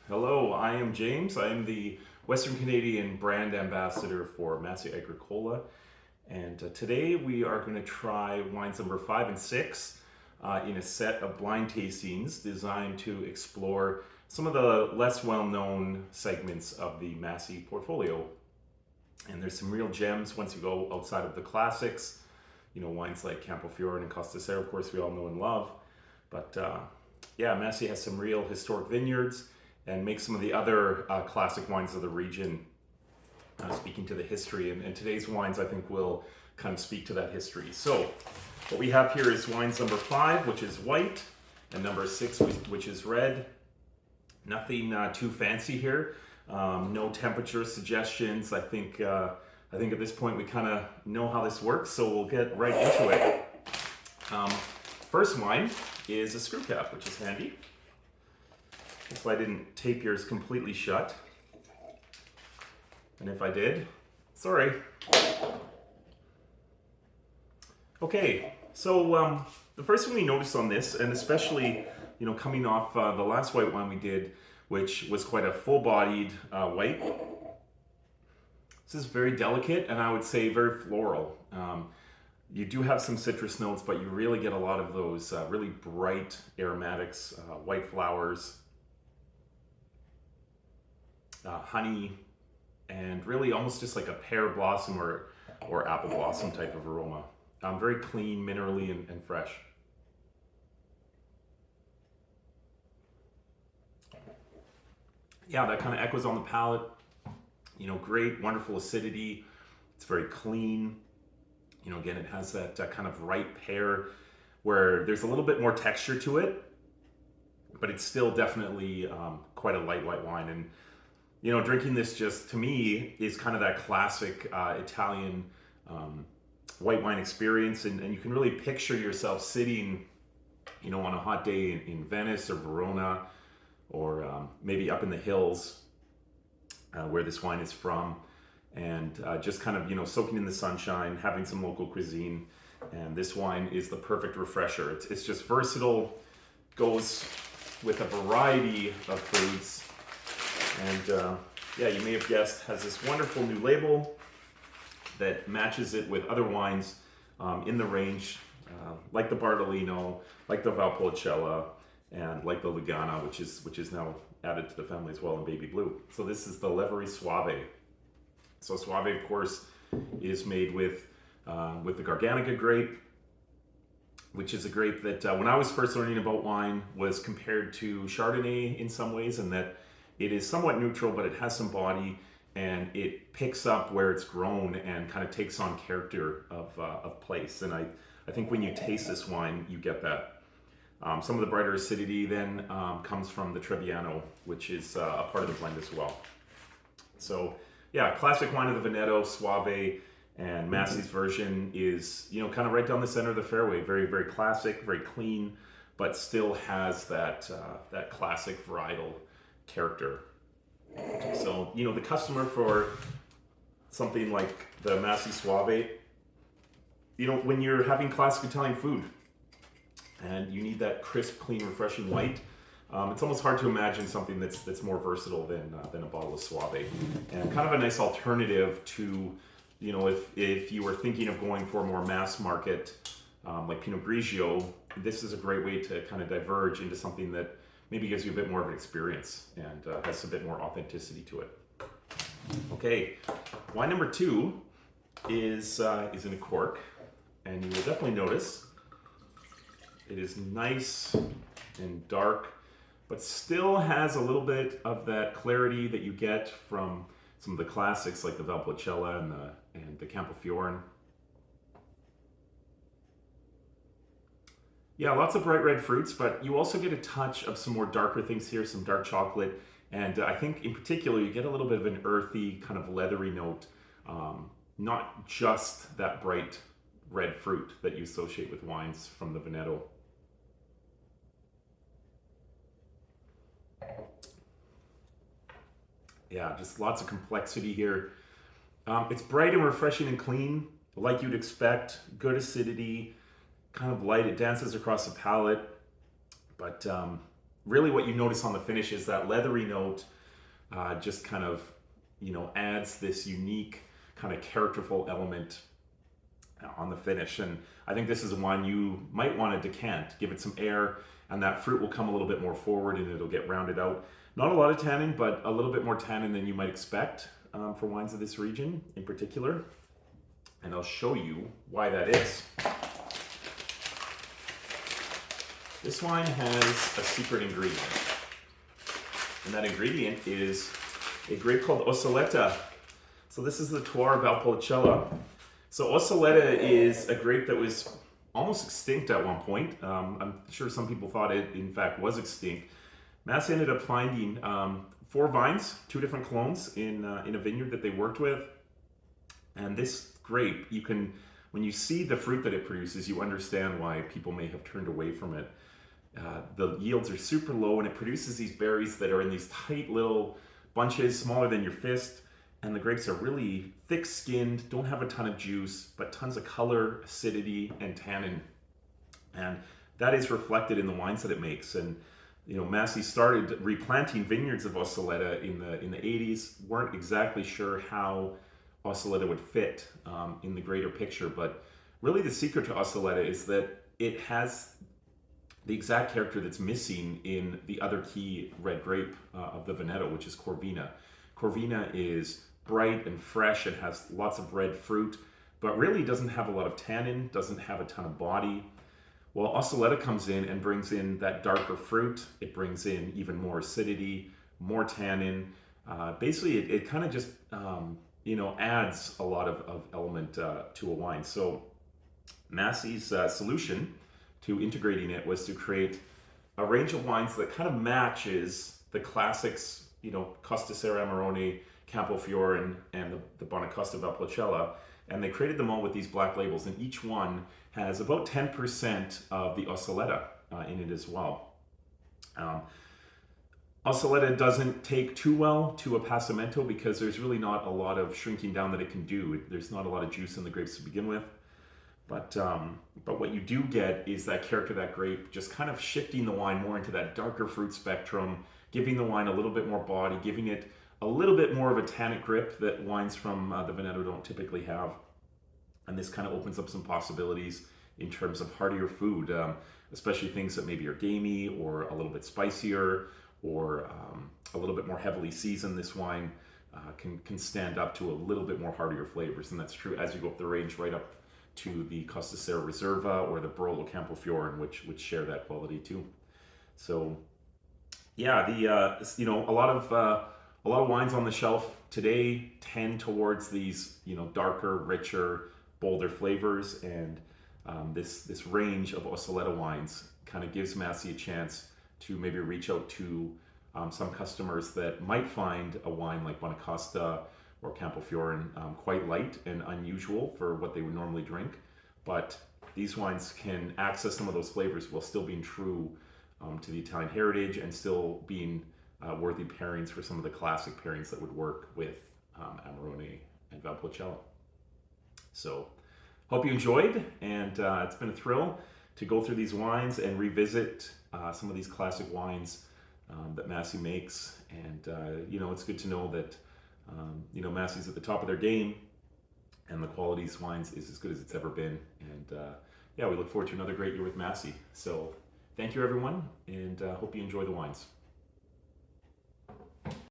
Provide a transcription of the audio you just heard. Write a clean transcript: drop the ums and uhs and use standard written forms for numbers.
Hello, I am James. I am the Western Canadian brand ambassador for Masi Agricola. And today we are going to try wines number 5 and 6 in a set of blind tastings designed to explore some of the less well-known segments of the Masi portfolio. And there's some real gems once you go outside of the classics. You know, wines like Campofiore and Costa Serra, of course, we all know and love. But yeah, Masi has some real historic vineyards and makes some of the other classic wines of the region, speaking to the history. And today's wines, I think, will kind of speak to that history. So what we have here is wines number 5, which is white, and number 6, which is red. Nothing too fancy here. No temperature suggestions. I think at this point we kind of know how this works, so we'll get right into it. First wine is a screw cap, which is handy. If I didn't tape yours completely shut. And if I did, sorry. Okay, so the first thing we noticed on this, and especially, you know, coming off the last white wine we did, which was quite a full-bodied white. This is very delicate, and I would say very floral. You do have some citrus notes, but you really get a lot of those really bright aromatics, white flowers, honey, and really almost just like a pear blossom or apple blossom type of aroma. Very clean, minerally, and fresh. Yeah, that kind of echoes on the palate. You know, great, wonderful acidity. It's very clean. You know, again, it has that kind of ripe pear where there's a little bit more texture to it, but it's still definitely quite a light white wine. And you know, drinking this just, to me, is kind of that classic Italian white wine experience. And you can really picture yourself sitting, you know, on a hot day in Venice or Verona, or maybe up in the hills where this wine is from. And just kind of, you know, soaking in the sunshine, having some local cuisine. And this wine is the perfect refresher. It's just versatile, goes with a variety of foods. And yeah, you may have guessed, has this wonderful new label that matches it with other wines in the range, like the Bartolino, like the Valpolicella, and like the Lugana, which is now added to the family as well in baby blue. So this is the Leveri Soave. So Soave, of course, is made with the Garganega grape, which is a grape that when I was first learning about wine was compared to Chardonnay in some ways, and that it is somewhat neutral, but it has some body, and it picks up where it's grown and kind of takes on character of place. And I think when you taste this wine, you get that. Some of the brighter acidity then comes from the Trebbiano, which is a part of the blend as well. So yeah, classic wine of the Veneto, Soave, and Masi's version is, you know, kind of right down the center of the fairway. Very, very classic, very clean, but still has that classic varietal character. So, you know, the customer for something like the Masi Soave, you know, when you're having classic Italian food and you need that crisp, clean, refreshing white, it's almost hard to imagine something that's more versatile than a bottle of Soave, and kind of a nice alternative to, you know, if you were thinking of going for a more mass market like Pinot Grigio, this is a great way to kind of diverge into something that maybe gives you a bit more of an experience and has a bit more authenticity to it. Okay, wine number 2 is in a cork, and you will definitely notice it is nice and dark, but still has a little bit of that clarity that you get from some of the classics like the Valpolicella and the Campofiore. Yeah, lots of bright red fruits, but you also get a touch of some more darker things here, some dark chocolate, and I think in particular you get a little bit of an earthy, kind of leathery note, not just that bright red fruit that you associate with wines from the Veneto. Yeah, just lots of complexity here. It's bright and refreshing and clean, like you'd expect, good acidity, kind of light, it dances across the palate, but really what you notice on the finish is that leathery note just kind of, adds this unique kind of characterful element on the finish. And I think this is one you might want to decant, give it some air, and that fruit will come a little bit more forward and it'll get rounded out. Not a lot of tannin, but a little bit more tannin than you might expect for wines of this region in particular. And I'll show you why that is. This wine has a secret ingredient. And that ingredient is a grape called Ossoletta. So this is the Terroir Valpolicella. So Ossoletta is a grape that was almost extinct at one point. I'm sure some people thought it, in fact, was extinct. Masi ended up finding 4 vines, 2 different clones in a vineyard that they worked with. And this grape, when you see the fruit that it produces, you understand why people may have turned away from it. The yields are super low, and it produces these berries that are in these tight little bunches, smaller than your fist. And the grapes are really thick-skinned, don't have a ton of juice, but tons of color, acidity, and tannin. And that is reflected in the wines that it makes. And Masi started replanting vineyards of Ossoletta in the 80s. Weren't exactly sure how Ossoletta would fit in the greater picture, but really the secret to Ossoletta is that it has the exact character that's missing in the other key red grape of the Veneto, which is Corvina. Corvina is bright and fresh and has lots of red fruit, but really doesn't have a lot of tannin, doesn't have a ton of body. Well, Ossoletta comes in and brings in that darker fruit. It brings in even more acidity, more tannin. Basically, it kind of just adds a lot of element to a wine. So Masi's solution to integrating it was to create a range of wines that kind of matches the classics, Costa Serra Amarone, Campofiore, and the Bonacosta Valpolicella. And they created them all with these black labels, and each one has about 10% of the Ossoletta in it as well. Ossoletta doesn't take too well to a passamento because there's really not a lot of shrinking down that it can do. There's not a lot of juice in the grapes to begin with. But what you do get is that character of that grape just kind of shifting the wine more into that darker fruit spectrum, giving the wine a little bit more body, giving it a little bit more of a tannic grip that wines from the Veneto don't typically have. And this kind of opens up some possibilities in terms of heartier food, especially things that maybe are gamey or a little bit spicier or a little bit more heavily seasoned. This wine can stand up to a little bit more heartier flavors. And that's true as you go up the range right up to the Costa Serra Reserva or the Barolo Campofiore, which share that quality too. So yeah, a lot of wines on the shelf today tend towards these darker, richer, bolder flavors, and this range of Ossoletta wines kind of gives Masi a chance to maybe reach out to some customers that might find a wine like Bonacosta or Campofiore quite light and unusual for what they would normally drink. But these wines can access some of those flavors while still being true to the Italian heritage and still being worthy pairings for some of the classic pairings that would work with Amarone and Valpolicella. So hope you enjoyed, and it's been a thrill to go through these wines and revisit some of these classic wines that Masi makes. And it's good to know that Masi's at the top of their game, and the quality of these wines is as good as it's ever been. And we look forward to another great year with Masi. So thank you, everyone, and hope you enjoy the wines.